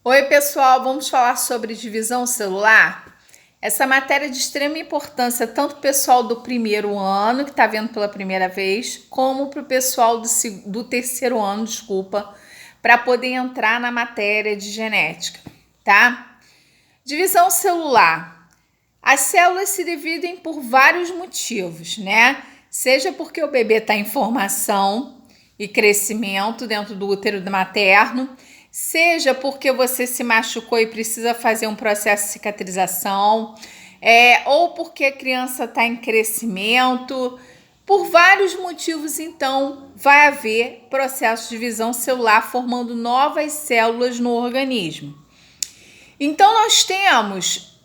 Oi, pessoal, vamos falar sobre divisão celular? Essa matéria é de extrema importância tanto para o pessoal do primeiro ano, que está vendo pela primeira vez, como para o pessoal do terceiro ano, para poder entrar na matéria de genética, tá? Divisão celular. As células se dividem por vários motivos, né? Seja porque o bebê está em formação e crescimento dentro do útero materno, seja porque você se machucou e precisa fazer um processo de cicatrização, ou porque a criança está em crescimento. Por vários motivos, então, vai haver processo de divisão celular formando novas células no organismo. Então, nós temos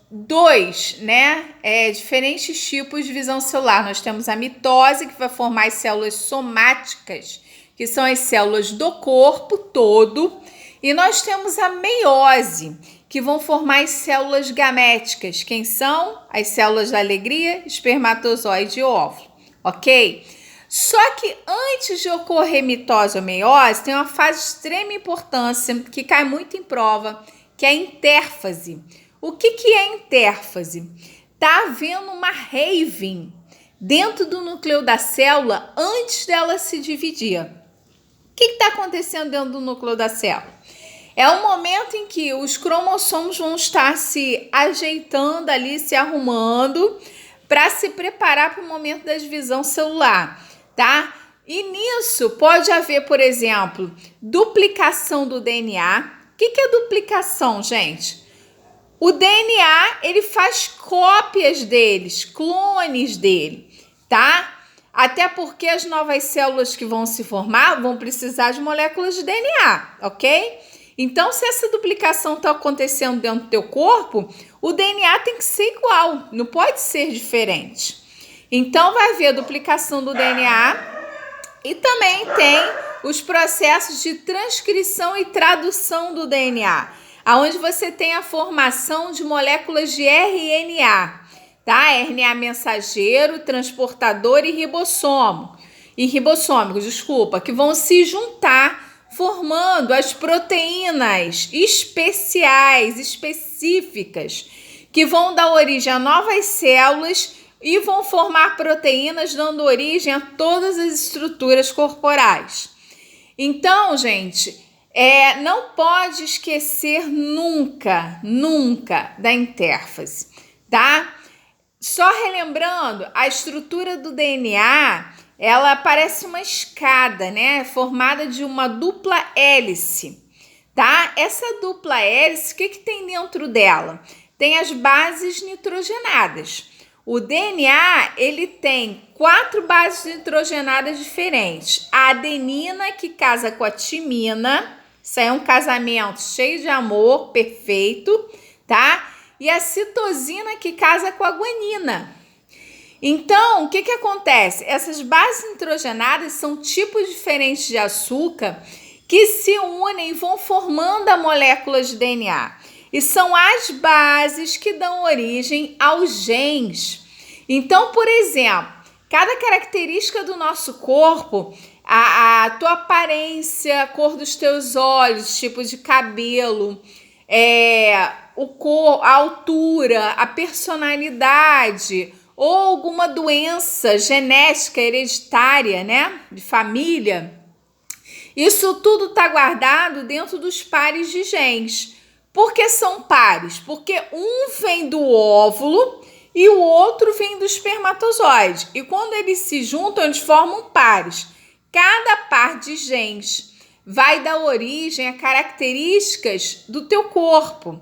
diferentes tipos de divisão celular. Nós temos a mitose, que vai formar as células somáticas, que são as células do corpo todo, e nós temos a meiose, que vão formar as células gaméticas. Quem são? As células da alegria, espermatozoide e óvulo, ok? Só que antes de ocorrer mitose ou meiose, tem uma fase de extrema importância que cai muito em prova, que é a intérfase. O que é intérfase? Está havendo uma Haven dentro do núcleo da célula antes dela se dividir. O que está acontecendo dentro do núcleo da célula? É o momento em que os cromossomos vão estar se ajeitando ali, se arrumando, para se preparar para o momento da divisão celular, tá? E nisso pode haver, por exemplo, duplicação do DNA. O que é duplicação, gente? O DNA, ele faz cópias deles, clones dele, tá? Até porque as novas células que vão se formar vão precisar de moléculas de DNA, ok? Então, se essa duplicação está acontecendo dentro do teu corpo, o DNA tem que ser igual, não pode ser diferente. Então, vai haver a duplicação do DNA e também tem os processos de transcrição e tradução do DNA, onde você tem a formação de moléculas de RNA, tá? RNA mensageiro, transportador e ribossômicos, que vão se juntar formando as proteínas específicas, que vão dar origem a novas células e vão formar proteínas, dando origem a todas as estruturas corporais. Então, gente, não pode esquecer nunca da intérfase, tá? Só relembrando, a estrutura do DNA, ela parece uma escada, né? Formada de uma dupla hélice, tá? Essa dupla hélice, o que tem dentro dela? Tem as bases nitrogenadas. O DNA, ele tem 4 bases nitrogenadas diferentes. A adenina, que casa com a timina. Isso aí é um casamento cheio de amor, perfeito, tá? E a citosina, que casa com a guanina. Então, o que acontece? Essas bases nitrogenadas são tipos diferentes de açúcar que se unem e vão formando a molécula de DNA. E são as bases que dão origem aos genes. Então, por exemplo, cada característica do nosso corpo, a tua aparência, a cor dos teus olhos, tipo de cabelo, a altura, a personalidade ou alguma doença genética hereditária, né, de família, isso tudo está guardado dentro dos pares de genes. Por que são pares? Porque um vem do óvulo e o outro vem do espermatozoide. E quando eles se juntam, eles formam pares. Cada par de genes vai dar origem a características do teu corpo,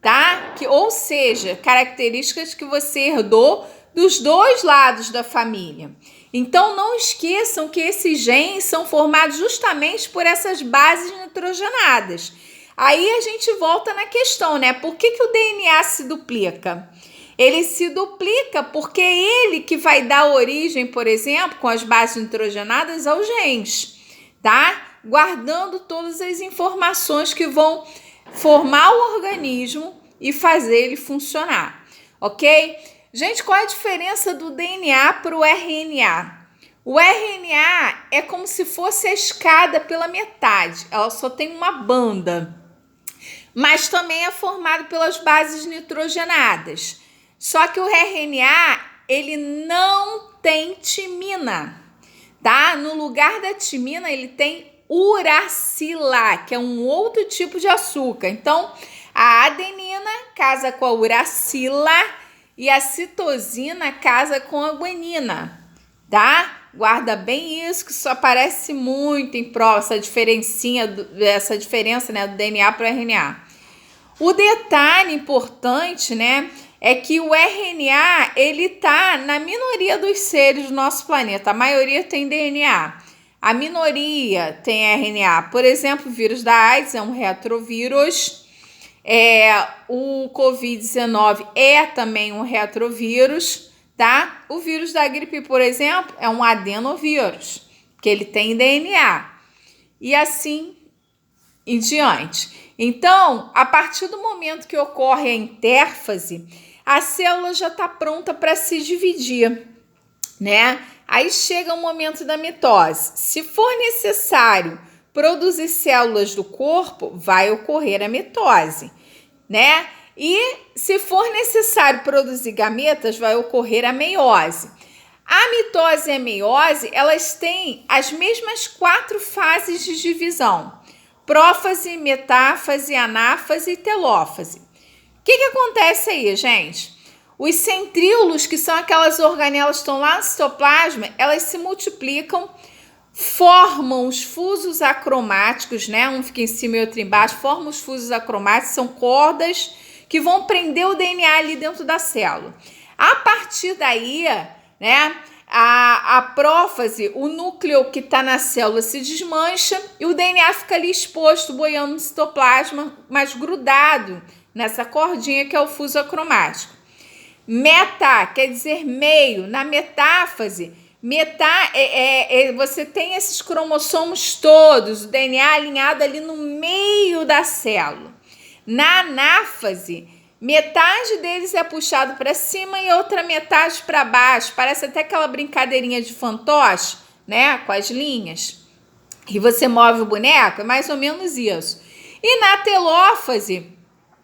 tá? Ou seja, características que você herdou dos dois lados da família. Então, não esqueçam que esses genes são formados justamente por essas bases nitrogenadas. Aí a gente volta na questão, né? Por que o DNA se duplica? Ele se duplica porque é ele que vai dar origem, por exemplo, com as bases nitrogenadas aos genes, tá? Guardando todas as informações que vão formar o organismo e fazer ele funcionar, ok? Gente, qual é a diferença do DNA para o RNA? O RNA é como se fosse a escada pela metade, ela só tem uma banda. mas também é formado pelas bases nitrogenadas. Só que o RNA, ele não tem timina, tá? No lugar da timina, ele tem uracila, que é um outro tipo de açúcar. Então, a adenina casa com a uracila e a citosina casa com a guanina, tá? Guarda bem isso, que isso aparece muito em prova, essa diferença, né, do DNA para o RNA. O detalhe importante, né, é que o RNA, ele tá na minoria dos seres do nosso planeta. A maioria tem DNA. A minoria tem RNA. Por exemplo, o vírus da AIDS é um retrovírus. O Covid-19 é também um retrovírus, tá? O vírus da gripe, por exemplo, é um adenovírus, que ele tem DNA. E assim em diante. Então, a partir do momento que ocorre a intérfase, a célula já está pronta para se dividir, né? Aí chega o momento da mitose. Se for necessário produzir células do corpo, vai ocorrer a mitose, né? E se for necessário produzir gametas, vai ocorrer a meiose. A mitose e a meiose, elas têm as mesmas 4 fases de divisão: prófase, metáfase, anáfase e telófase. O que acontece aí, gente? Os centríolos, que são aquelas organelas que estão lá no citoplasma, elas se multiplicam, formam os fusos acromáticos, né? Um fica em cima e outro embaixo, formam os fusos acromáticos, são cordas que vão prender o DNA ali dentro da célula. A partir daí, né, a prófase, o núcleo que está na célula se desmancha e o DNA fica ali exposto, boiando no citoplasma, mas grudado nessa cordinha que é o fuso acromático. Meta quer dizer meio. Na metáfase, você tem esses cromossomos todos, o DNA alinhado ali no meio da célula. Na anáfase, metade deles é puxado para cima e outra metade para baixo. Parece até aquela brincadeirinha de fantoche, né? Com as linhas. E você move o boneco, é mais ou menos isso. E na telófase,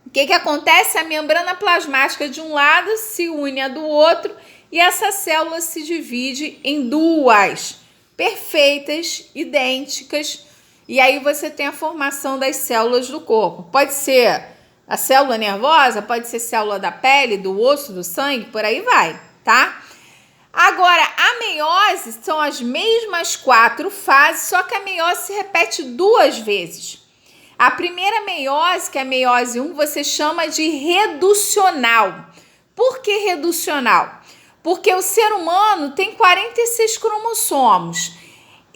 o que acontece? A membrana plasmática de um lado se une à do outro e essa célula se divide em 2 perfeitas, idênticas. E aí você tem a formação das células do corpo. Pode ser a célula nervosa, pode ser célula da pele, do osso, do sangue, por aí vai, tá? Agora, a meiose são as mesmas 4 fases, só que a meiose se repete 2 vezes. A primeira meiose, que é a meiose 1, você chama de reducional. Por que reducional? Porque o ser humano tem 46 cromossomos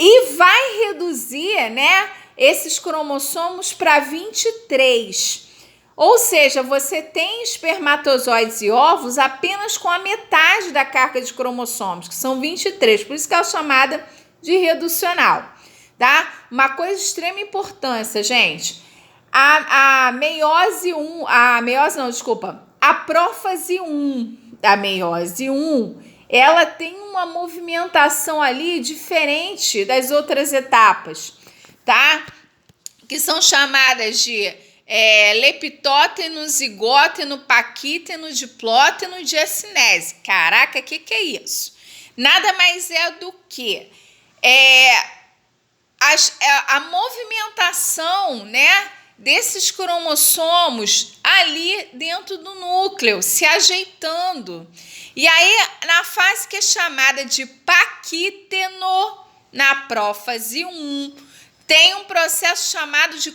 e vai reduzir, né, esses cromossomos para 23. Ou seja, você tem espermatozoides e ovos apenas com a metade da carga de cromossomos, que são 23. Por isso que ela é chamada de reducional, tá? Uma coisa de extrema importância, gente. A meiose 1, a prófase 1 da meiose 1, ela tem uma movimentação ali diferente das outras etapas, tá? Que são chamadas de leptóteno, zigóteno, paquíteno, diplóteno, diacinese. Caraca, o que é isso? Nada mais é do que a movimentação, né, desses cromossomos ali dentro do núcleo, se ajeitando. E aí, na fase que é chamada de paquíteno, na prófase 1, tem um processo chamado de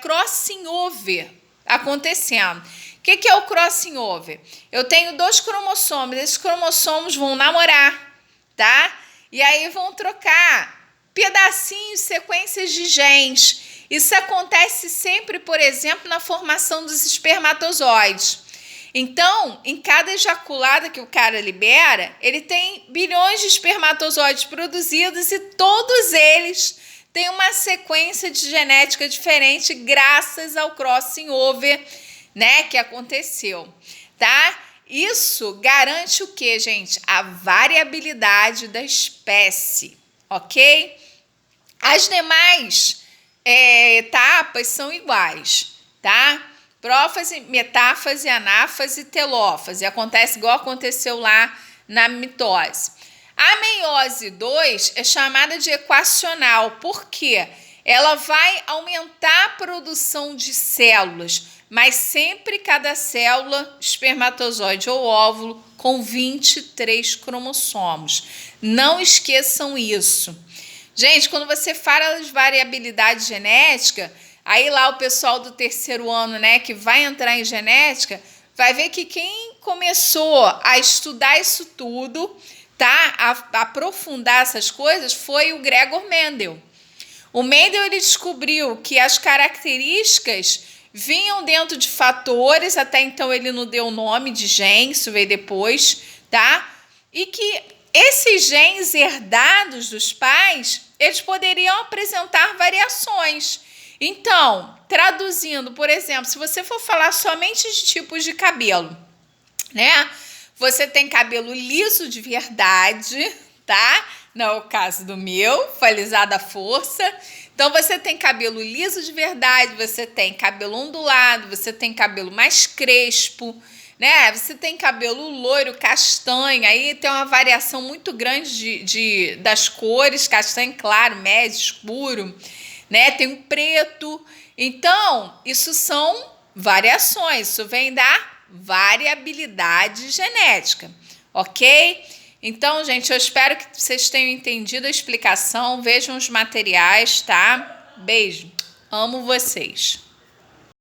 crossing over acontecendo. O que é o crossing over? Eu tenho 2 cromossomos, esses cromossomos vão namorar, tá? E aí vão trocar pedacinhos, sequências de genes. Isso acontece sempre, por exemplo, na formação dos espermatozoides. Então, em cada ejaculada que o cara libera, ele tem bilhões de espermatozoides produzidos e todos eles têm uma sequência de genética diferente graças ao crossing over, né, que aconteceu, tá? Isso garante o quê, gente? A variabilidade da espécie, ok? As demais etapas são iguais. tá? Prófase, metáfase, anáfase, telófase. Acontece igual aconteceu lá na mitose. A meiose 2 é chamada de equacional, porque ela vai aumentar a produção de células, mas sempre cada célula, espermatozoide ou óvulo, com 23 cromossomos. Não esqueçam isso. Gente, quando você fala de variabilidade genética, aí lá o pessoal do terceiro ano, né, que vai entrar em genética, vai ver que quem começou a estudar isso tudo, tá, a aprofundar essas coisas, foi o Gregor Mendel. O Mendel, ele descobriu que as características vinham dentro de fatores, até então ele não deu o nome de genes, isso veio depois, tá? E que esses genes herdados dos pais, eles poderiam apresentar variações. Então, traduzindo, por exemplo, se você for falar somente de tipos de cabelo, né? Você tem cabelo liso de verdade, tá? Não é o caso do meu, foi alisado à força. Então, você tem cabelo liso de verdade, você tem cabelo ondulado, você tem cabelo mais crespo, né? Você tem cabelo loiro, castanho, aí tem uma variação muito grande das cores, castanho claro, médio, escuro, né? Tem um preto. Então, isso são variações, isso vem da variabilidade genética, ok? Então, gente, eu espero que vocês tenham entendido a explicação, vejam os materiais, tá? Beijo, amo vocês.